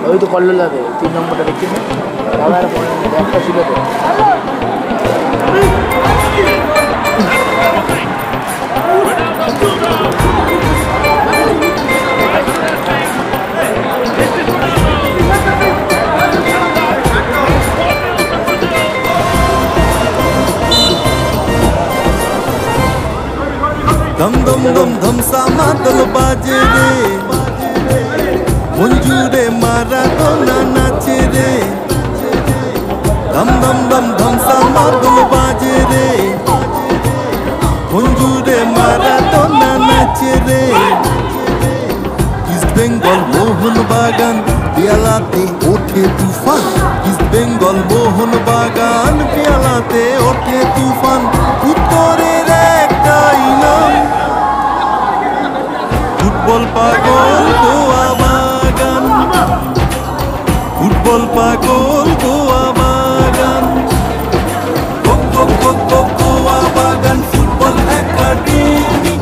ওই তো কল্লোলাতে 3 নম্বরটা দেখছি না দাদার একটা ছিল তো दम दम दम धम सा मातल बाजे रे मंजू रे मारा तो ना नाचे रे दम दम दम धम सा मातल बाजे रे मंजू रे मारा तो ना नाचे रे इस्ट बेंगल मोहन बागान पियालाते ओठे तूफान इस्ट बेंगल मोहन बागान पियालाते ओठे तूफान उत्तरेर एकटाई नाम फुटबल पागल गोवा बागान फुटबल पागल गोवा बागान गोवा बागान football academy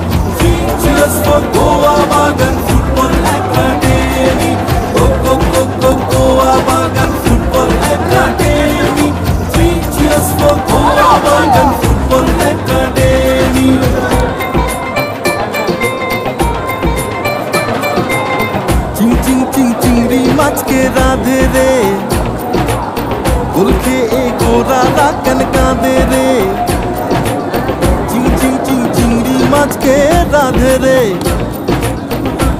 Cheers for Goa बागान फुटबल एकाडेमी गोवा बागान football academy Cheers for Goa बागान फुटबल एकाडेमी चिंग चिंग चिंग चिंगड़ी माछ के राधे रे गुलखे ए गोरा राकन कांदे रे चिंग चिंग चिंग चिंगड़ी माछ के राधे रे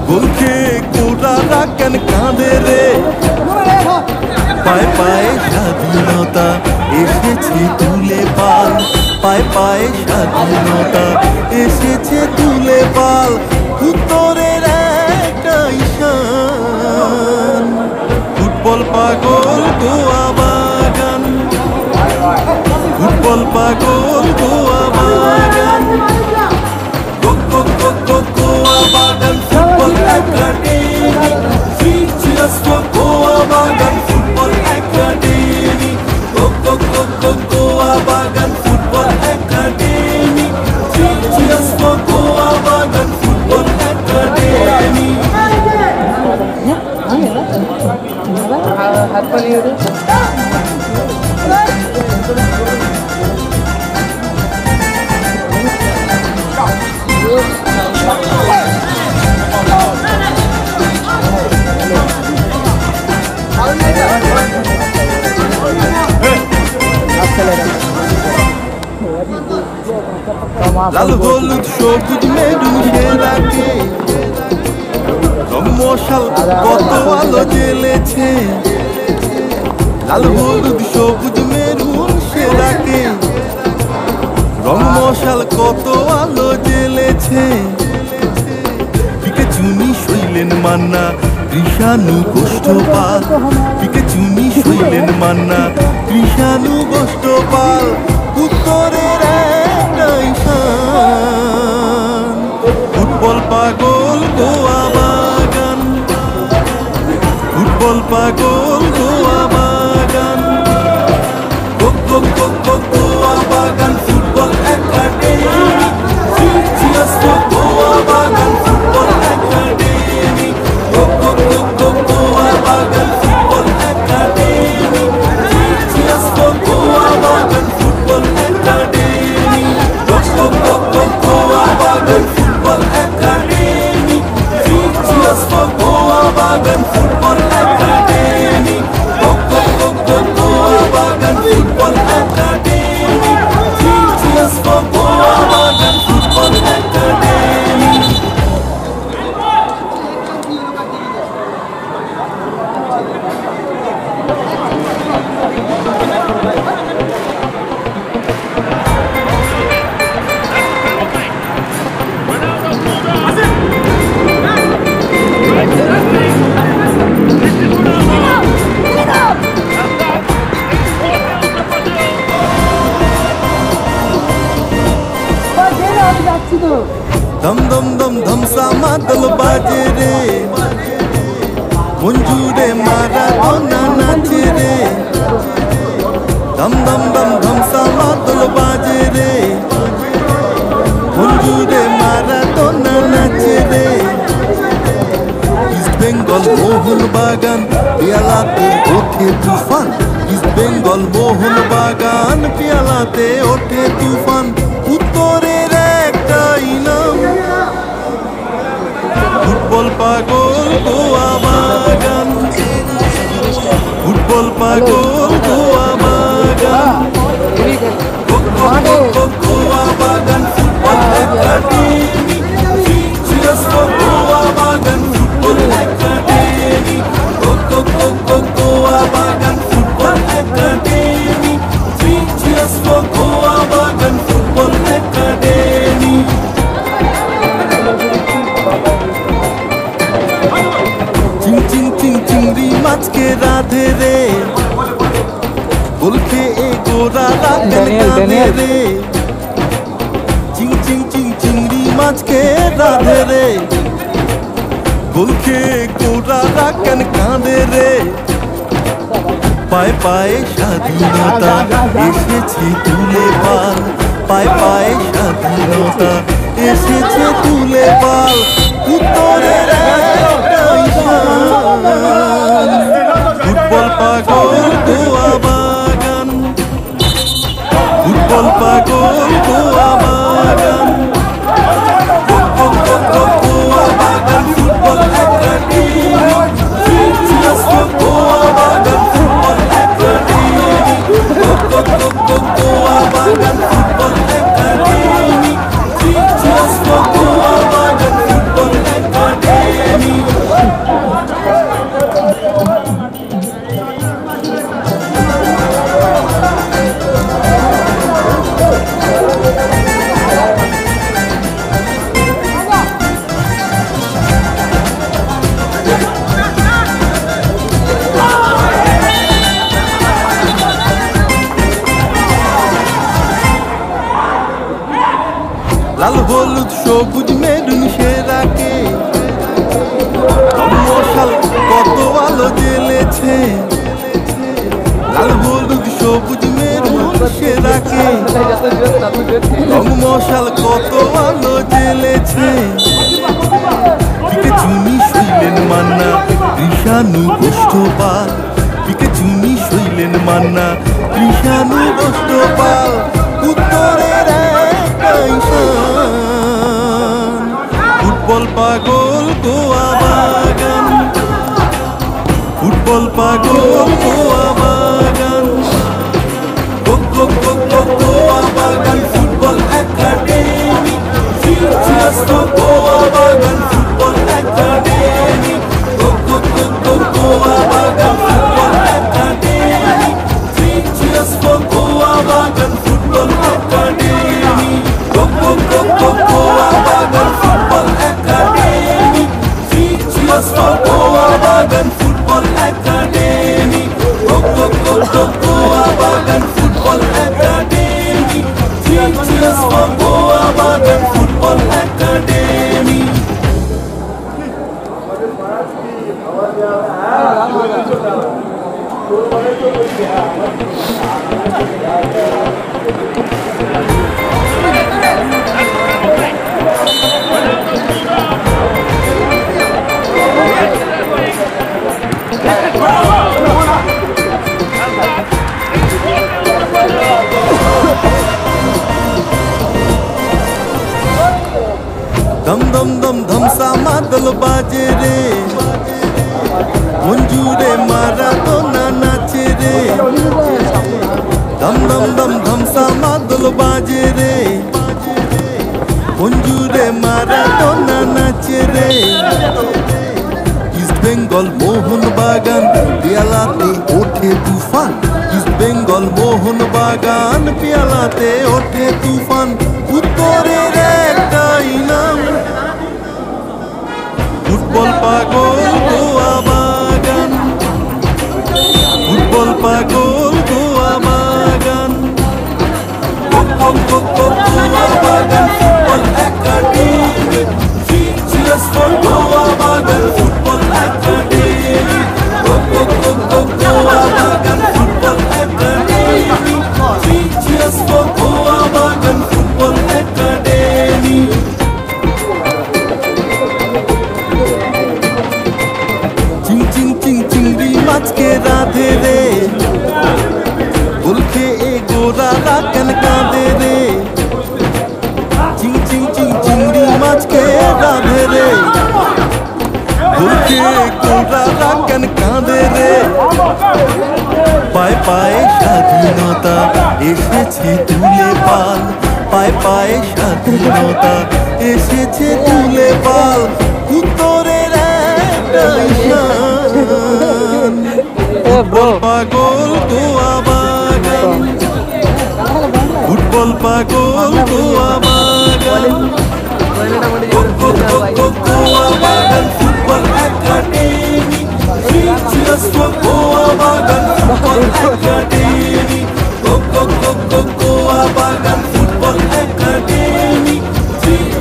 गुलखे गोरा राकन कांदे रे पाए पाए স্বাধীনতা এসেছে তুলে পাল পায়ে পায়ে স্বাধীনতা এসেছে তুলে পাল উত্তরের একটা ঈশান ফুটবল পাগল গোয়া বাগান ফুটবল পাগল Goa Bagan Goa Bagan football academy Cheers for Goa Bagan football academy Goa Bagan football academy Cheers for Goa Bagan football academy হাত পালিয়ে দে লাল হলুদ সবুজ মেরুন রাখে মশাল কত আলো জ্বেলেছে লাল হলুদ সবুজ মেরুন সে রাখে রং মশাল কত আলো জ্বেলেছে পিকে চুনি শৈলেন মান্না কৃষাণু গোষ্ঠপাল পিকে চুনি শৈলেন মান্না কৃষাণু গোষ্ঠপাল উত্তরের একটা ঈশান ফুটবল পাগল গোয়া বাগান ফুটবল পাগল Goa Bagan Goa Bagan football academy Cheers for Goa Bagan football academy Goa Bagan football academy Cheers for Goa Bagan football academy Goa Bagan football academy Cheers for Goa Bagan football academy Goa Bagan football academy Cheers for Goa Bagan football academy दम दम दम धम सा मातल बाजे रे मंजू रे मारा तो ना नाचे रे दम दम दम धम सा मातल बाजे रे मंजू रे मारा तो ना नाचे रे इस्ट बेंगल বেঙ্গল মোহন বাগান পেয়ালাতে ওঠে তুফান ইস্ট বেঙ্গল মোহন বাগান পেয়ালাতে ওঠে তুফান উত্তরের একটাই নাম ফুটবল পাগল গোয়া বাগান ফুটবল পাগল Goa Bagan Goa Bagan football academy cheers for Goa Bagan football academy Goa Bagan football academy cheers for Goa Bagan football academy চিংড়ি মাছকে রাধে রে বলকে এ গোরা রাধে রে চিংড়ি মাছকে রাধে রে বলকে গোরা রাখেন কাঁদে রে পায়ে পায়ে স্বাধীনতা এসেছে তুলে পাল পায়ে পায়ে স্বাধীনতা এসেছে তুলে পাল উত্তরের ফুটবল পাগল গোয়া বাগান ফুটবল পাগল Goa Bagan Goa Bagan football academy Goa Bagan football academy Goa Bagan football academy Goa Bagan football academy লাল হলুদ সবুজ মেরুন সেরাকে মশাল কত আলো জ্বেলেছে লাল হলুদ সবুজ মেরুন সেরাকে মশাল কত আলো জ্বেলেছে পিকে চুনি শৈলেন মান্না কৃষাণু গোষ্ঠপাল পিকে চুনি শৈলেন মান্না কৃষাণু গোষ্ঠপাল উত্তরের ফুটবল পাগল গোয়া বাগান ফুটবল পাগল Goa Bagan Goa Bagan football academy Goa Bagan football academy Goa Bagan football academy Goa Bagan football academy Goa Bagan football academy cheers for Goa Bagan football academy Goa Bagan football academy cheers for Goa Bagan football academy दम दम दम धम सा मादल बाजे रे मंजूरे मारा तो ना नाचे रे दम दम दम धम सा मादल बाजे रे मंजूरे मारा तो ना नाचे रे इस्ट बेंगल मोहन बागान पेयालाते ओठे तूफान इस्ट बेंगल मोहन बागान पेयालाते ओठे तूफान उत्तरेर एकटाई नाम ফুটবল পাগল গোয়া বাগান ফুটবল পাগল Goa Bagan Goa Bagan football academy cheers for Goa Bagan football academy Goa Bagan football academy cheers for Goa Bagan football academy মাছকে রাধে রে ভুলকে গোড়ারা কেন কাঁদে রে পায়ে পায়ে স্বাধীনতা এসেছে তুলে পাল পায়ে পায়ে স্বাধীনতা এসেছে তুলে পাল উত্তরের একটাই শান ফুটবল পাগল গোয়া বাগান ফুটবল পাগল Goa Bagan Goa Bagan football academy Cheers for Goa Bagan Football Academy Goa Bagan Football Academy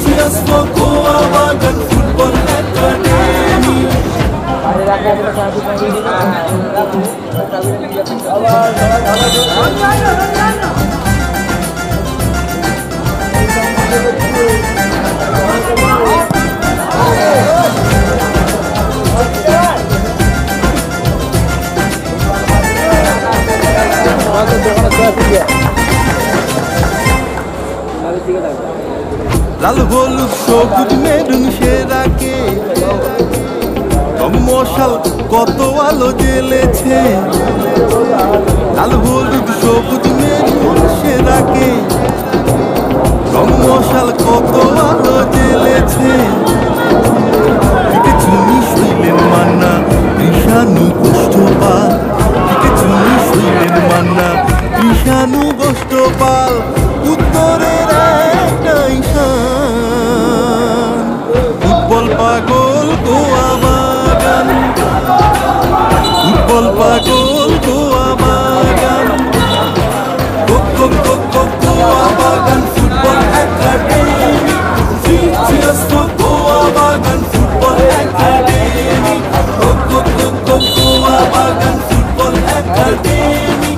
Cheers for Goa Bagan Football Academy লাল হলুদ সবুজ মেরুন সেরাকে মশাল কত আলো জ্বেলেছে লাল হলুদ সবুজ মেরুন সেরাকে মশাল কত আলো জ্বেলেছে চুনি শৈলেন মান্না কৃষাণু গোষ্ঠপাল চুনি শৈলেন মান্না কৃষাণু গোষ্ঠপাল উত্তরের একটাই শান ফুটবল পাগল গোয়া বাগান ফুটবল পাগল Goa Bagan Goa Bagan football academy Cheers for Goa Bagan Football Academy Goa Bagan Football Academy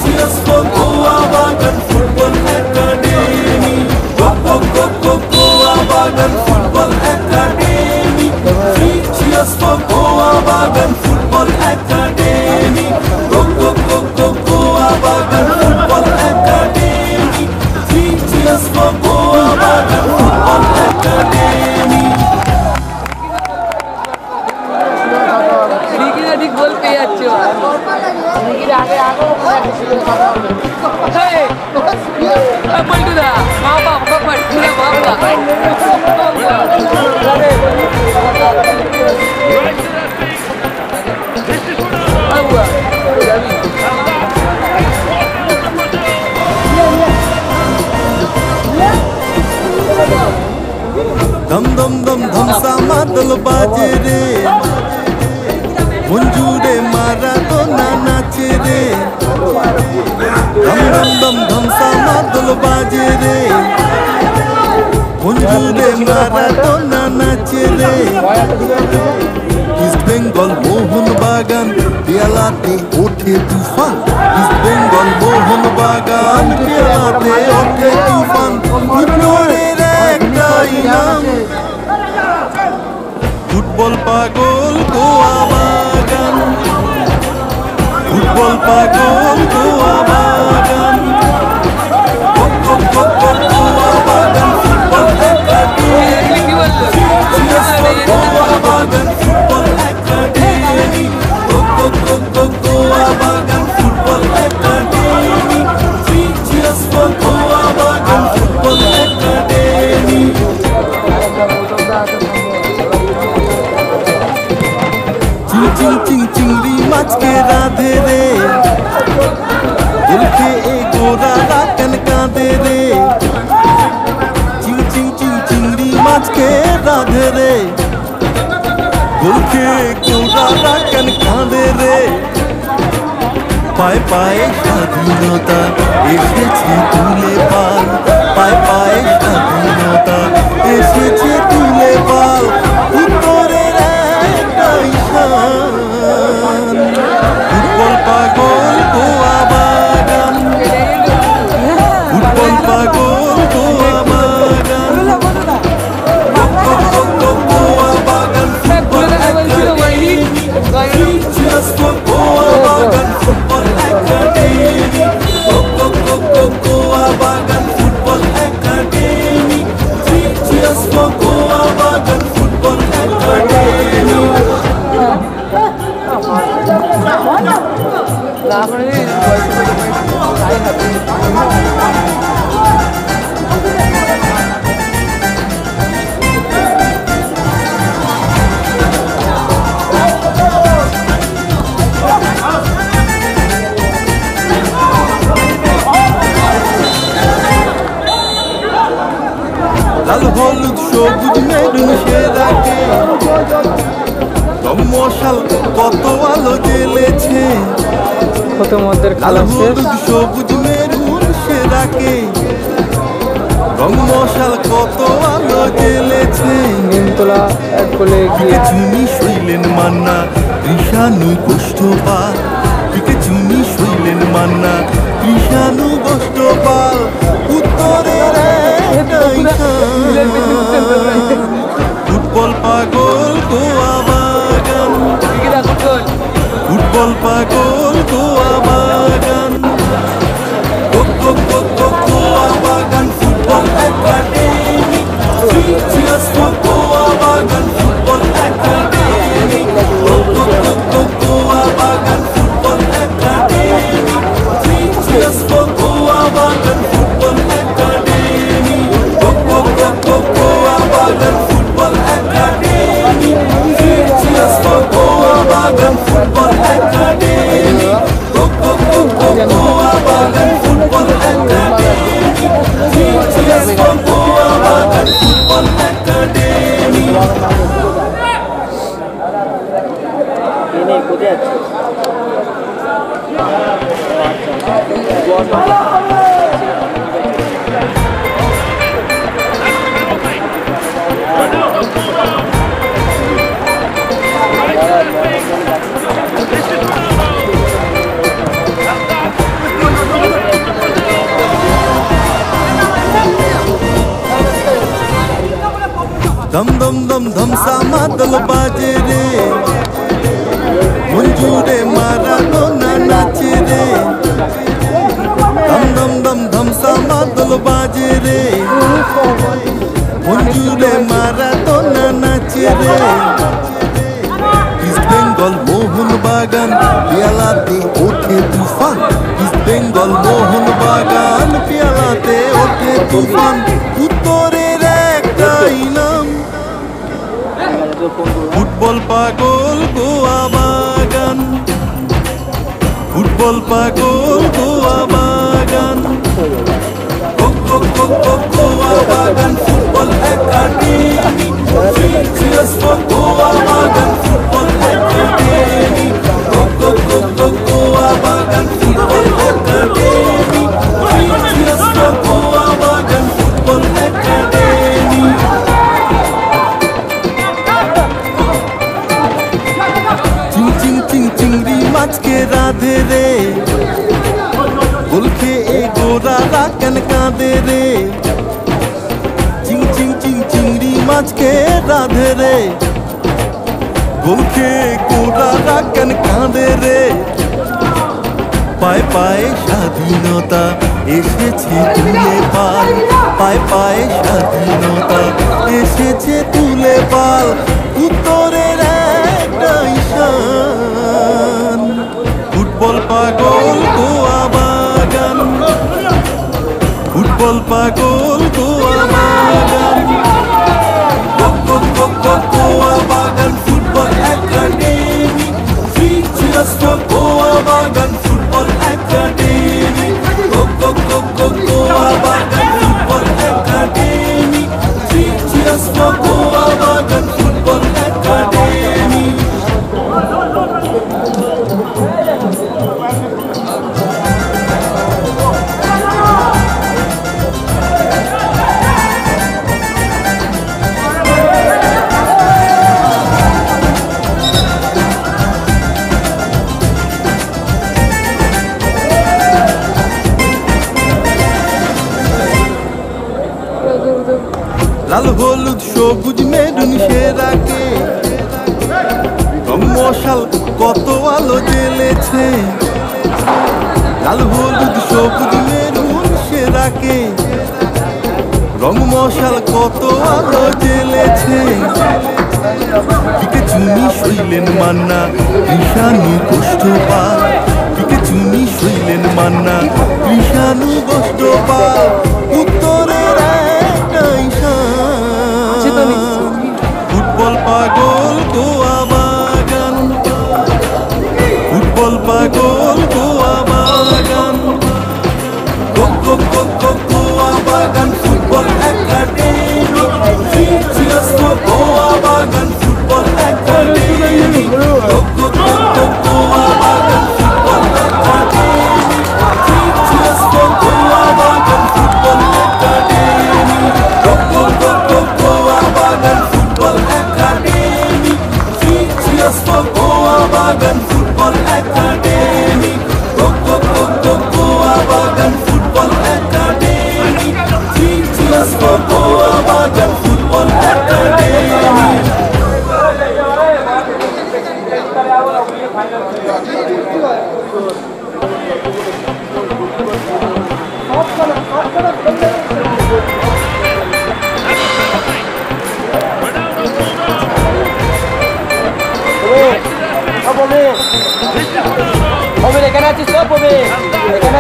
Cheers for Goa Bagan Football Academy Goa Bagan Football Academy Cheers for Goa Bagan Football Academy Goa Bagan Football Academy Cheers for Goa Bagan Football Academy ঠিক গোল পেয়ে যাচ্ছে পল্টুদা মা বাবা পল্টুদা বাবা दम दम दम धमसा मादल बाजे रे मंजूरे मारा तो ना नाचे रे दम दम दम धमसा मादल बाजे रे मंजूरे मारा तो ना नाचे रे ইস্ট বেঙ্গল মোহন বাগান পেয়ালাতে ওঠে তুফান ইস্ট বেঙ্গল মোহন বাগান পেয়ালাতে ওঠে তুফান উত্তরের একটাই নাম ফুটবল পাগল গোয়া বাগান ফুটবল পাগল Goa Bagan Goa Bagan football academy Goa Bagan football academy Goa Bagan football academy Cheers for Goa Bagan Football Academy চিংড়ি মাছকে রাধে রে উল্টে এ গোড়ারা কেন কাঁদে রে চিংড়ি মাছকে রাধে রে উল্টে গোড়ারা কেন কাঁদে রে পায়ে পায়ে স্বাধীনতা এসেছে তুলে পাল পায়ে পায়ে স্বাধীনতা এসেছে তুলে পাল উত্তরের একটাই শান ফুটবল পাগল গোয়া বাগান ফুটবল পাগল Goa Bagan Goa Bagan football academy Cheers for Goa Bagan Football Academy Goa Bagan Football Academy লাল হলুদ সবুজ মেরুন সেরাকে রং মশাল কত আলো জ্বেলেছে কত মদের লাল খেলা শেষ। হলুদ সবুজ মেরুন সেরাকে রং মশাল কত আলো জ্বেলেছে নিমতলা এক বলে গিয়ে চুনি শৈলেন মান্না কৃষাণু গোষ্ঠপাল পিকে চুনি শৈলেন মান্না কৃষাণু গোষ্ঠপাল উত্তরের ফুটবল পাগল গোয়া বাগান ফুটবল পাগল Goa Bagan Goa Bagan football academy Goa Bagan football academy Goa Bagan football academy Goa Bagan football academy Goa Bagan football academy Goa Bagan football academy Goa Bagan football academy Goa Bagan football academy কোথায় আছে दम दम दम धम सा मादल बाजे रे मंजूरे मारा तो ना नाचे रे दम दम दम धम सा मादल बाजे रे मंजूरे मारा तो ना नाचे रे इस्ट बेंगल मोहन बागान पियालाते ओठे तूफान इस्ट बेंगल मोहन बागान पियालाते ओठे तूफान उत्तरेर एकटाई नाम ফুটবল পাগল গোয়া বাগান ফুটবল পাগল Goa Bagan Goa Bagan football academy Goa Bagan football academy Goa Bagan football academy Goa Bagan football academy চিংড়ি মাছকে রাধে রে গোলখে এ গোরারা কেন কাঁদে রে চিংড়ি মাছকে রাধে রে গোলখে গোরারা কেন কাঁদে রে পায়ে পায়ে স্বাধীনতা এসেছে তুলে পাল পায়ে পায়ে স্বাধীনতা এসেছে তুলে পাল উত্তরের একটা ঈশান ফুটবল পাগল গোয়া বাগান ফুটবল পাগল Goa Bagan Goa Bagan football academy Goa Bagan football academy Goa Bagan football academy Goa Bagan football academy লাল হলুদ সবুজ মেরুন সেরাকে রং মশাল কত আলো জ্বেলেছে লাল হলুদ সবুজ মেরুন সেরাকে রং মশাল কত আলো জ্বেলেছে পিকে চুনি শৈলেন মান্না কৃষাণু গোষ্ঠপাল পিকে চুনি শৈলেন মান্না কৃষাণু গোষ্ঠপাল উত্তরের একটা ঈশান ফুটবল পাগল গোয়া বাগান ফুটবল পাগল গোয়া বাগান গোয়া বাগান ফুটবল একাডেমি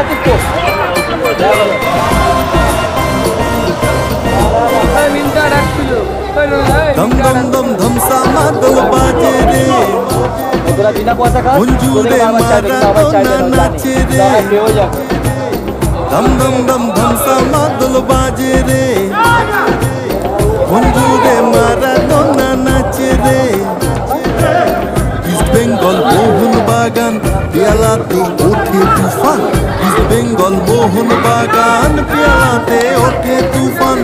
धम धम धम धम सा मादल बाजे रे मंजूरे मारा नाचे रे धम धम धम धम सा मादल बाजे रे मंजूरे मारा नाचे रे इस्ट बेंगल मोहन बागान পেয়ালাতে ওঠে তুফান ইস্ট বেঙ্গল মোহন বাগান পেয়ালাতে ওঠে তুফান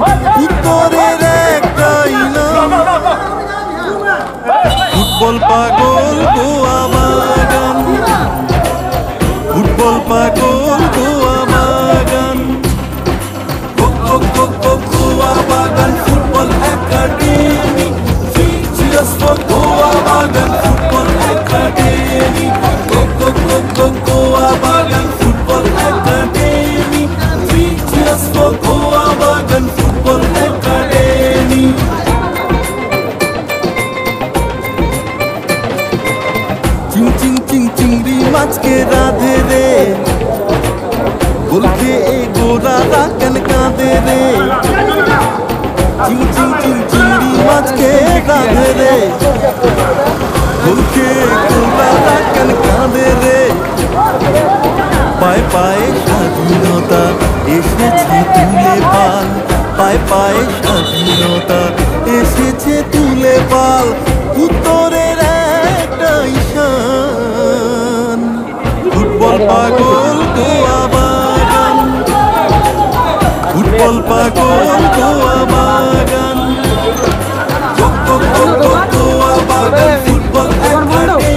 উত্তরের একটাই নাম ফুটবল পাগল গোয়া বাগান ফুটবল পাগল Goa Bagan Goa Bagan football academy Cheers for Goa Bagan football academy Goa Bagan Football Academy. Three cheers for Goa Bagan Football Academy. Ching ching ching chingri mach ke radhe re Gol ke e gora rakan kaade re Ching ching ching chingri mach ke radhe re Gol ke gora rakan kaade re পায়ে পায়ে স্বাধীনতা এসেছে তুলে পাল পায়ে পায়ে স্বাধীনতা এসেছে তুলে পাল উত্তরের একটা ঈশান ফুটবল পাগল গোয়া বাগান ফুটবল পাগল Goa Bagan Goa Bagan football academy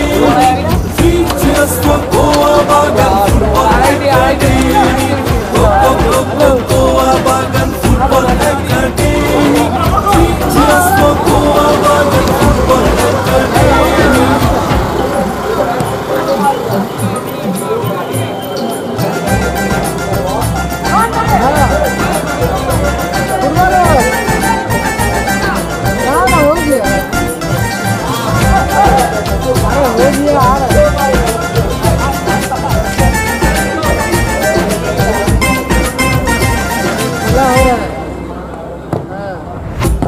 Cheers for Goa Bagan Football Academy. Goa Bagan Football Academy. Cheers for Goa Bagan Football Academy.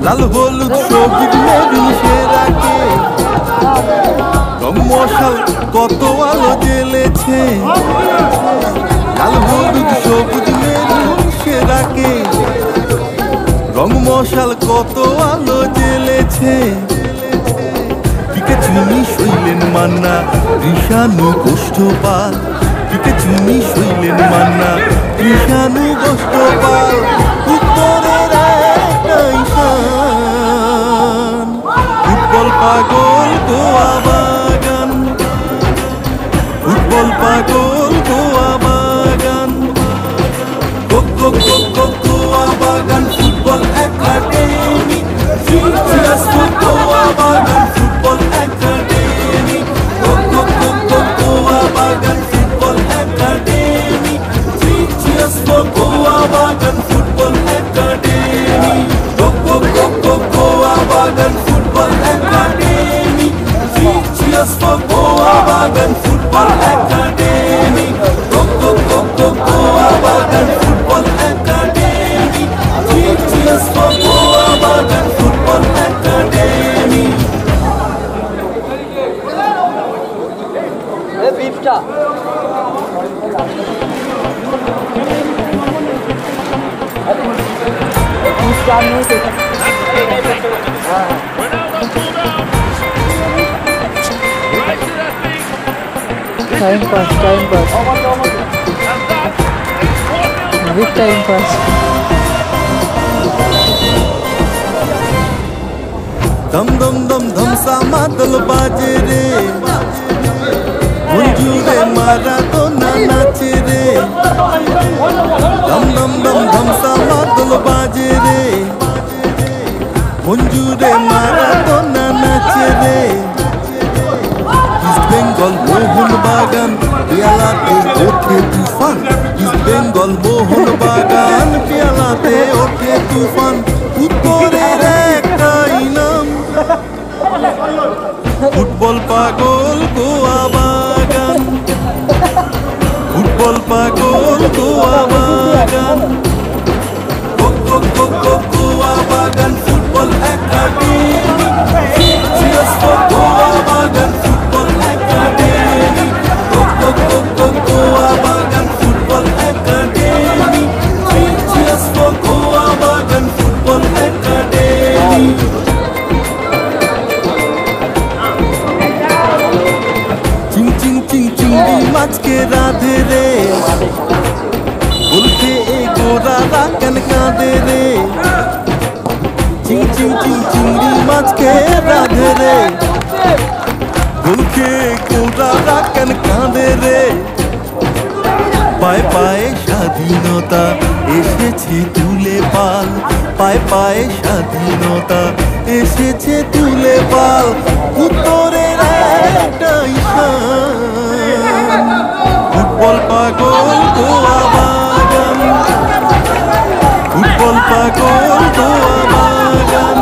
লাল হলুদ সবুজ মেরুন সেরাকে রং মশাল কত আলো জ্বেলেছে লাল হলুদ সবুজ মেরুন সেরাকে রং মশাল কত আলো জ্বেলেছে পিকে চুনি শৈলেন মান্না ঋষানু গোষ্ঠপাল পিকে চুনি শৈলেন মান্না ঋষানু গোষ্ঠপাল উত্তরের একটা ঈশান ফুটবল পাগল গোয়া বাগান ফুটবল পাগল Goa Bagan Goa Bagan football academy Cheers for Goa Bagan Football Academy. Goa Bagan Football Academy. Cheers for Goa Bagan Football Academy. Goa Bagan Football Academy. Cheers for Goa Bagan Football Academy. Goa Bagan Football Academy. Cheers for Goa Bagan Football Academy. Hey, beefta. Beefta नहीं तो. Time pass. Big time pass. धम धम धम धम सा मादल बाजे रे मंजूरे मारा तो नाचे रे धम धम धम धम सा मादल बाजे रे मंजूरे मारा तो नाचे रे इस्ट बेंगल मोहन बागान পেয়ালাতে ওঠে তুফান ইস্ট বেঙ্গল মোহন বাগান পেয়ালাতে ওঠে তুফান উত্তরের একটাই নাম ফুটবল পাগল গোয়া বাগান ফুটবল পাগল মাছকে রাধে রে, বলছে এ গোরারা কেন কাঁদে রে, চিং চিং চিং চিংড়ি মাছকে রাধে রে, বলছে গোরারা কেন কাঁদে রে। পায়ে পায়ে স্বাধীনতা এসেছে তুলে পাল, পায়ে পায়ে স্বাধীনতা এসেছে তুলে পাল। উত্তরের একটা ঈশান, ফুটবল পাগল গোয়া বাগান, ফুটবল পাগল Goa Bagan,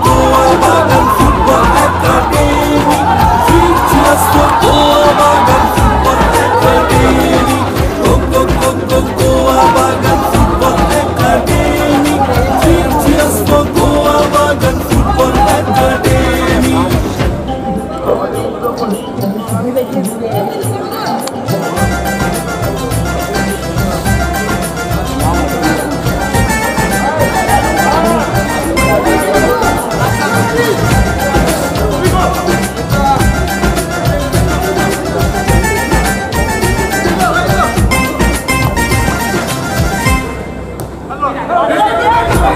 Goa Bagan football academy, Goa Bagan football academy, Goa Bagan football academy, Goa Bagan football academy.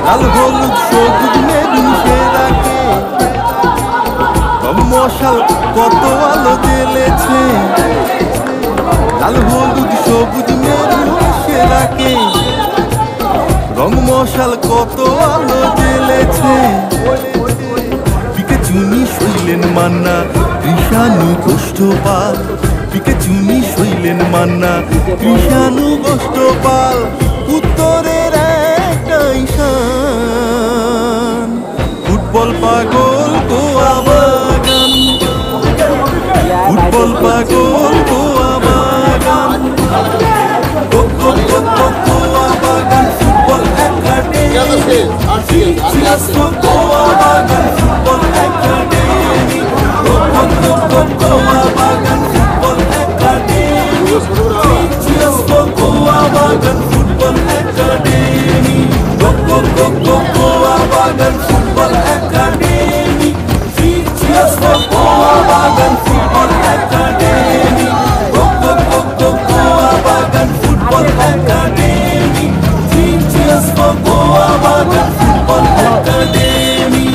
লাল হলুদ সবুজ মেরুন সেরাকে, মশাল কত আলো জ্বেলেছে, লাল হলুদ সবুজ মেরুন সেরাকে, রং মশাল কত আলো জ্বেলেছে। পিকে চুনি শৈলেন মান্না কৃষাণু গোষ্ঠপাল, পিকে চুনি শৈলেন মান্না কৃষাণু গোষ্ঠপাল। উত্তরের একটা ঈশান, ফুটবল পাগল গোয়া বাগান, ফুটবল পাগল Goa Bagan, Goa Bagan football academy, Goa Bagan football academy, Goa Bagan football academy, Goa Bagan football academy, Goa Bagan football academy, Goa Bagan football academy, Goa Bagan football academy, Goa Bagan football academy.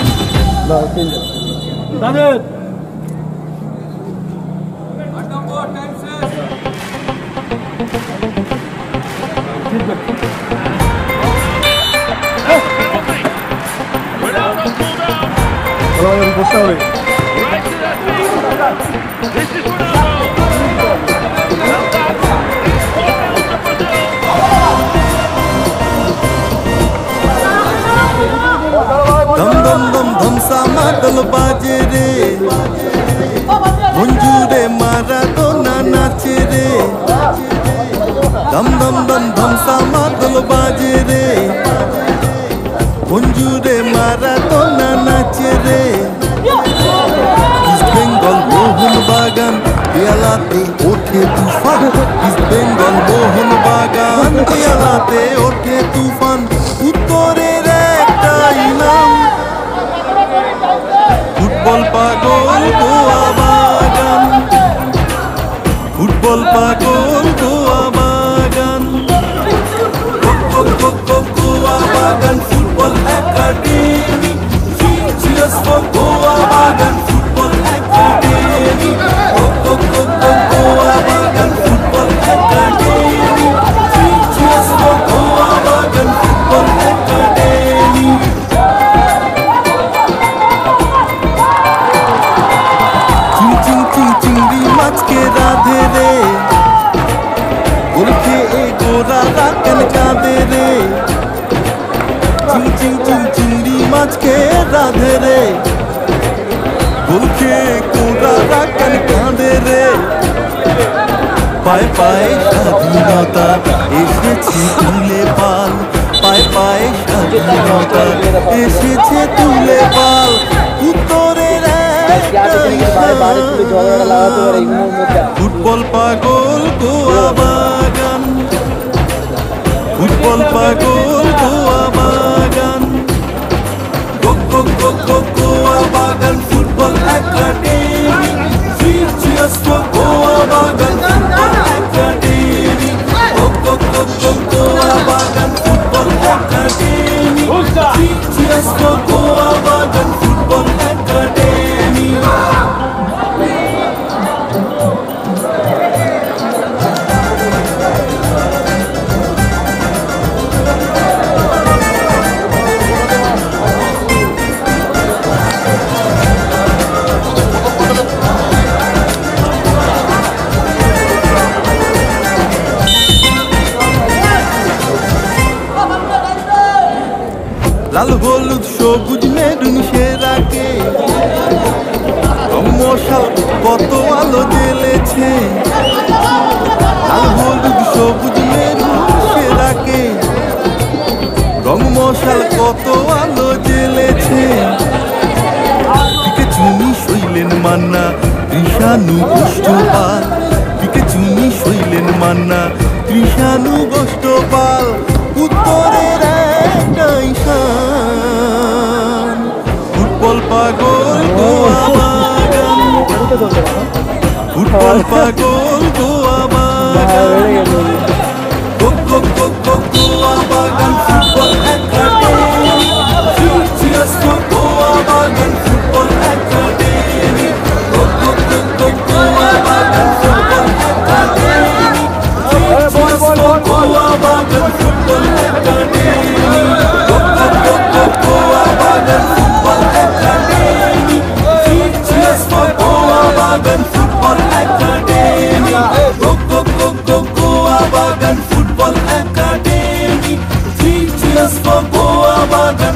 দম দম দম ধমসা মাদল বাজে রে, মঞ্জুরে মারাদোনা নাচে রে, দম দম দম ধমসা মাদল বাজে রে, মঞ্জুরে মারাদোনা নাচে রে। ইস্ট বেঙ্গল মোহন বাগান পেয়ালাতে ওঠে তুফান, ইস্ট বেঙ্গল মোহন বাগান পেয়ালাতে ওঠে তুফান। উত্তরের একটা ইনাম, ফুটবল পাগল গোয়া বাগান, ফুটবল পাগল Goa Bagan, Goa Bagan football academy, Goa Bagan football academy, Goa Bagan football academy, Goa Bagan football academy. চিং চিং চিং চিংড়ি মাছকে রাধে রে, বলছে এ গোরারা কেন কাঁদে রে, চিং চিং চিং চিংড়ি মাছকে রাধে রে, বলছে গোরারা কেন কাঁদে রে। পায়ে পায়ে স্বাধীনতা এসেছে তুলে পাল, পায়ে পায়ে স্বাধীনতা এসেছে তুলে পাল। উত্তরের ফুটবল পাগল গোয়া বাগান, ফুটবল পাগল গোয়া বাগান, গোয়া বাগান ফুটবল একাডেমি, লাল হলুদ সবুজ মেরুন সেরাকে রং মশাল কত আলো জ্বেলেছে লাল হলুদ সবুজ মেরুন সেরাকে রং মশাল কত আলো জ্বেলেছে দিকে চুনি শৈলেন মান্না কৃষাণু গোষ্ঠপাল দিকে চুনি শৈলেন মান্না কৃষাণু গোষ্ঠপাল উত্তরের একটাই শান ফুটবল পাগল গোয়া বাগান ফুটবল পাগল Goa Bagan Goa Bagan football academy Cheers for Goa Bagan football academy Goa Bagan football academy Cheers for Goa Bagan football academy Goa Bagan football academy Cheers for Goa Bagan football academy Goa Bagan football academy Cheers for Goa বাগান